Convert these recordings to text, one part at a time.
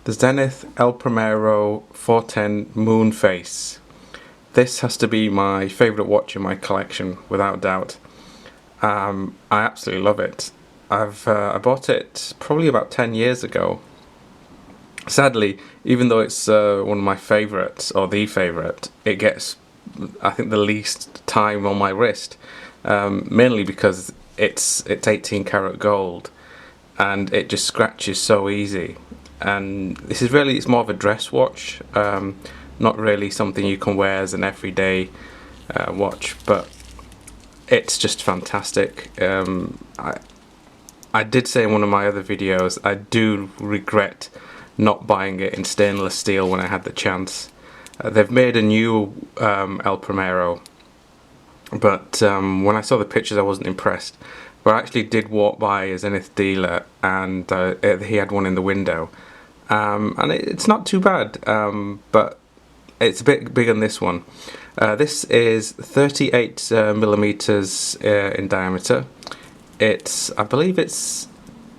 The Zenith El Primero 410 Moon Face. This has to be my favourite watch in my collection, without doubt. I absolutely love it. I bought it probably about 10 years ago. Sadly, even though it's one of my favourites, or the favourite, it gets, I think, the least time on my wrist. Mainly because it's 18 karat gold, and it just scratches so easy. And this is really, it's more of a dress watch, not really something you can wear as an everyday watch, but it's just fantastic. I did say in one of my other videos, I do regret not buying it in stainless steel when I had the chance. They've made a new El Primero, but when I saw the pictures I wasn't impressed. But I actually did walk by a Zenith dealer, and he had one in the window, and it's not too bad, but it's a bit bigger than this one. This is 38 millimeters in diameter. I believe it's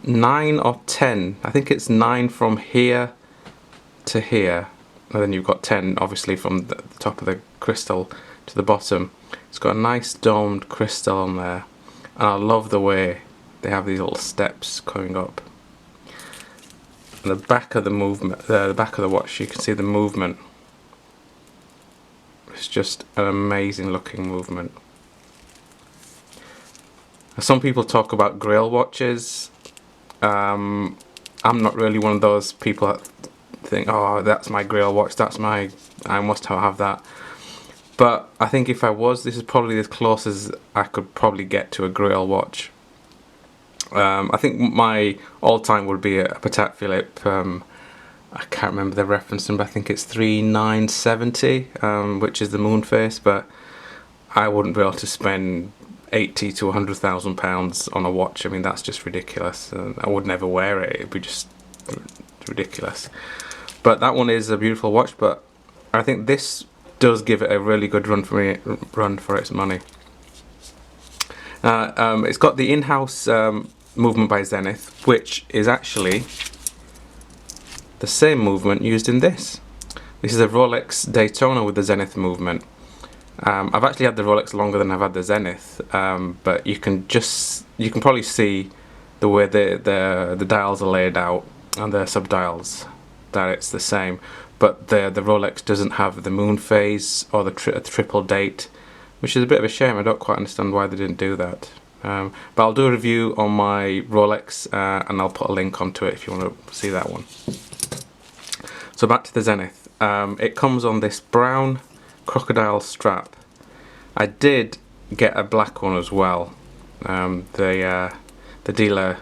9 or 10. I think it's 9 from here to here, and then you've got 10 obviously from the top of the crystal to the bottom. It's got a nice domed crystal on there, and I love the way they have these little steps coming up. And the back of the movement, the back of the watch, you can see the movement. It's just an amazing looking movement. Some people talk about grail watches. I'm not really one of those people that think, oh, that's my grail watch, I must have that. But I think if I was, this is probably as close as I could probably get to a grail watch. I think my all-time would be a Patek Philippe. I can't remember the reference number. I think it's 3970, which is the moon face. But I wouldn't be able to spend 80 to 100,000 pounds on a watch. I mean, that's just ridiculous. I would never wear it. It'd be just ridiculous. But that one is a beautiful watch. But I think this does give it a really good run for its money. It's got the in-house movement by Zenith, which is actually the same movement used in this. This is a Rolex Daytona with the Zenith movement. I've actually had the Rolex longer than I've had the Zenith, but you can probably see the way the dials are laid out and the subdials, that it's the same. But the Rolex doesn't have the moon phase or the triple date, which is a bit of a shame. I don't quite understand why they didn't do that. But I'll do a review on my Rolex, and I'll put a link onto it if you want to see that one. So back to the Zenith. It comes on this brown crocodile strap. I did get a black one as well. The dealer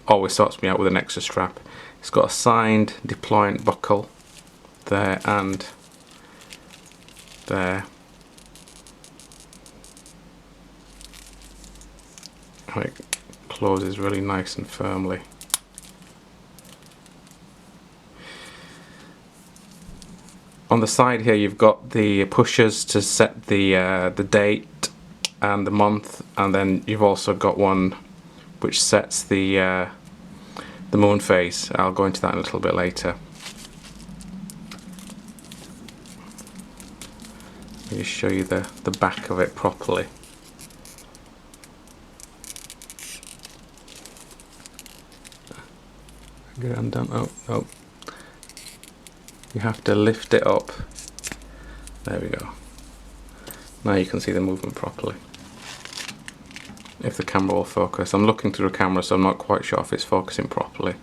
always sorts me out with an extra strap. It's got a signed deployant buckle there and there. It closes really nice and firmly. On the side here you've got the pushers to set the date and the month, and then you've also got one which sets the moon phase. I'll go into that in a little bit later. Let me show you the back of it properly. Get it undone. Oh. You have to lift it up. There we go. Now you can see the movement properly. If the camera will focus. I'm looking through the camera, so I'm not quite sure if it's focusing properly.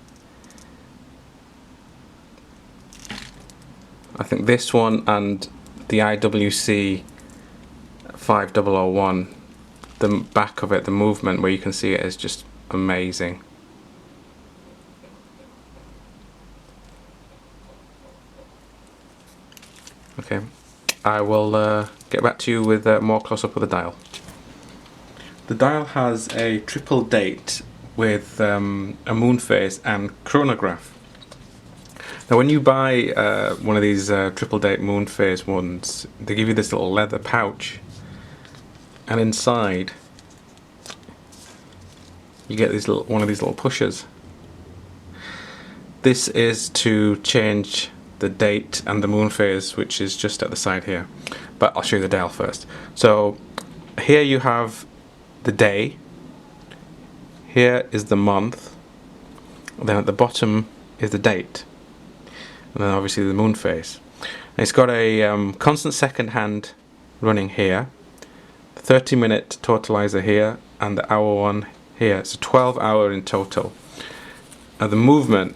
I think this one and the IWC 5001, the back of it, the movement where you can see it, is just amazing. Okay, I will get back to you with more close-up of the dial. The dial has a triple date with a moon phase and chronograph. Now when you buy one of these triple date moon phase ones, they give you this little leather pouch, and inside you get one of these little pushers. This is to change the date and the moon phase, which is just at the side here. But I'll show you the dial first. So here you have the day, here is the month, and then at the bottom is the date, and then obviously the moon phase. And it's got a constant second hand running here, 30-minute totalizer here, and the hour one here. It's a 12-hour in total. Now the movement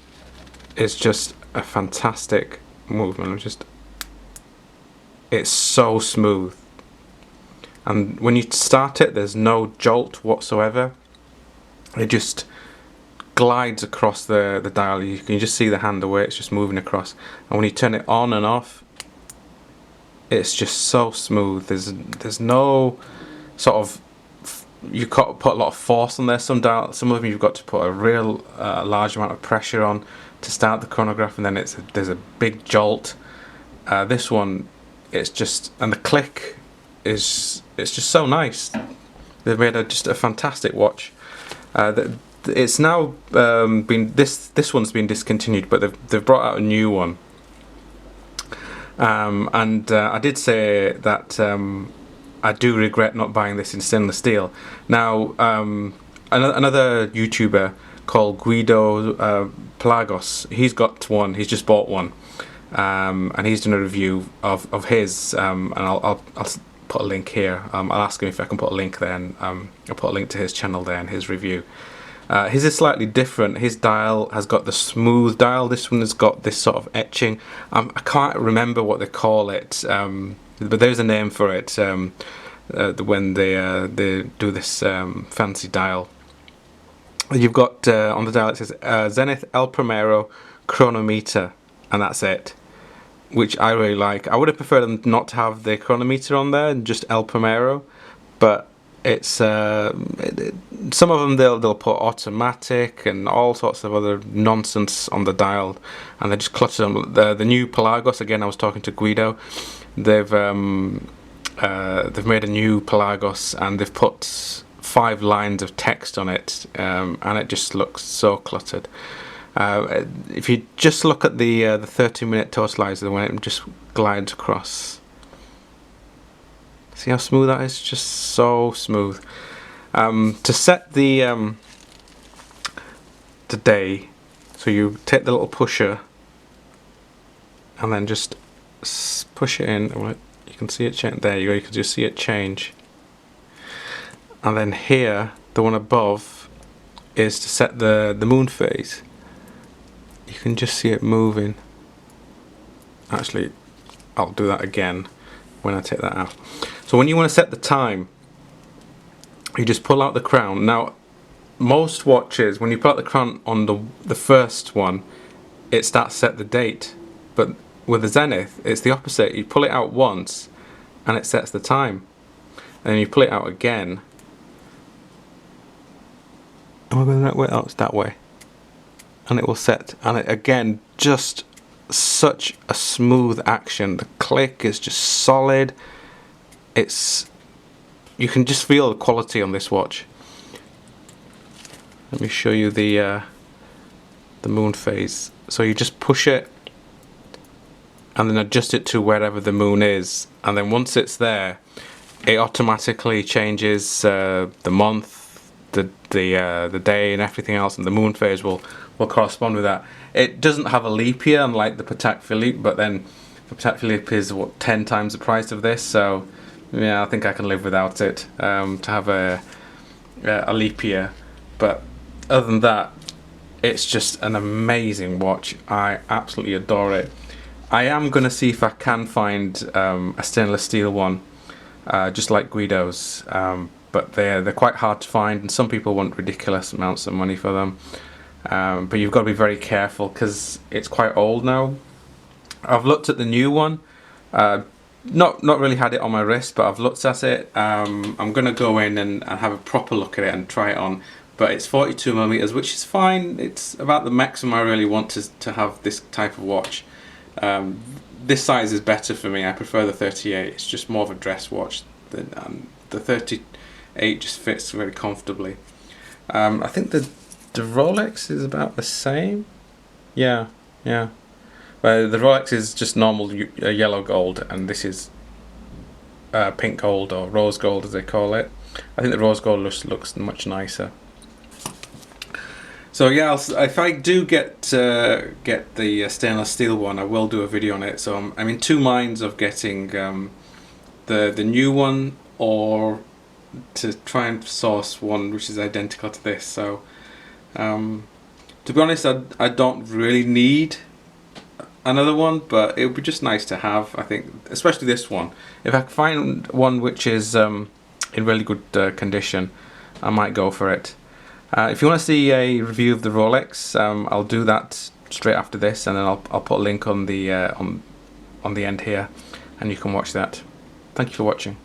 is just a fantastic movement. It's so smooth, and when you start it, there's no jolt whatsoever. It just glides across the dial. You can just see the hand, the way it's just moving across, and when you turn it on and off, it's just so smooth. There's no sort of, you've got to put a lot of force on there. Some of them you've got to put a real large amount of pressure on to start the chronograph, and then there's a big jolt. This one, it's just, and the click is, it's just so nice. They've made just a fantastic watch. It's now been, this one's been discontinued, but they've brought out a new one. I did say that I do regret not buying this in stainless steel. Now, another YouTuber called Guido Pelagos, he's got one. He's just bought one, and he's done a review of his. And I'll put a link here. I'll ask him if I can put a link there, and I'll put a link to his channel there and his review. His is slightly different. His dial has got the smooth dial. This one has got this sort of etching. I can't remember what they call it, but there's a name for it when they do this fancy dial. You've got on the dial, it says Zenith El Primero chronometer, and that's it, which I really like. I would have preferred them not to have the chronometer on there, just El Primero, but it's some of them they'll put automatic and all sorts of other nonsense on the dial, and they just clutter them. The new Pelagos, again, I was talking to Guido. They've made a new Pelagos, and they've put 5 lines of text on it, and it just looks so cluttered. If you just look at the 30-minute totalizer, when it just glides across, see how smooth that is? Just so smooth. To set the day, so you take the little pusher and then just push it in. You can see it change. There you go. You can just see it change. And then here, the one above, is to set the moon phase. You can just see it moving. Actually, I'll do that again when I take that out. So when you want to set the time, you just pull out the crown. Now, most watches, when you put out the crown on the first one, it starts to set the date. But with the Zenith, it's the opposite. You pull it out once, and it sets the time. And then you pull it out again. Am I going that way? Oh, it's that way. And it will set. And it, again, just such a smooth action. The click is just solid. You can just feel the quality on this watch. Let me show you the moon phase. So you just push it and then adjust it to wherever the moon is, and then once it's there, it automatically changes the month, the day, and everything else, and the moon phase will correspond with that. It doesn't have a leap year, unlike the Patek Philippe, but then the Patek Philippe is 10 times the price of this, so yeah, I think I can live without it, to have a leap year. But other than that, it's just an amazing watch. I absolutely adore it. I am going to see if I can find a stainless steel one, just like Guido's, but they're quite hard to find, and some people want ridiculous amounts of money for them. But you've got to be very careful because it's quite old now. I've looked at the new one. Not really had it on my wrist, but I've looked at it. I'm going to go in and have a proper look at it and try it on. But it's 42mm, which is fine. It's about the maximum I really want to have this type of watch. This size is better for me. I prefer the 38. It's just more of a dress watch. The 38 just fits very comfortably. I think the Rolex is about the same. Yeah, yeah. But the Rolex is just normal yellow gold, and this is pink gold, or rose gold as they call it. I think the rose gold looks much nicer. So yeah, if I do get the stainless steel one, I will do a video on it. So I'm in two minds of getting the new one, or to try and source one which is identical to this. So to be honest, I don't really need another one, but it would be just nice to have, I think, especially this one. If I can find one which is in really good condition, I might go for it. If you want to see a review of the Rolex, I'll do that straight after this, and then I'll put a link on the end here, and you can watch that. Thank you for watching.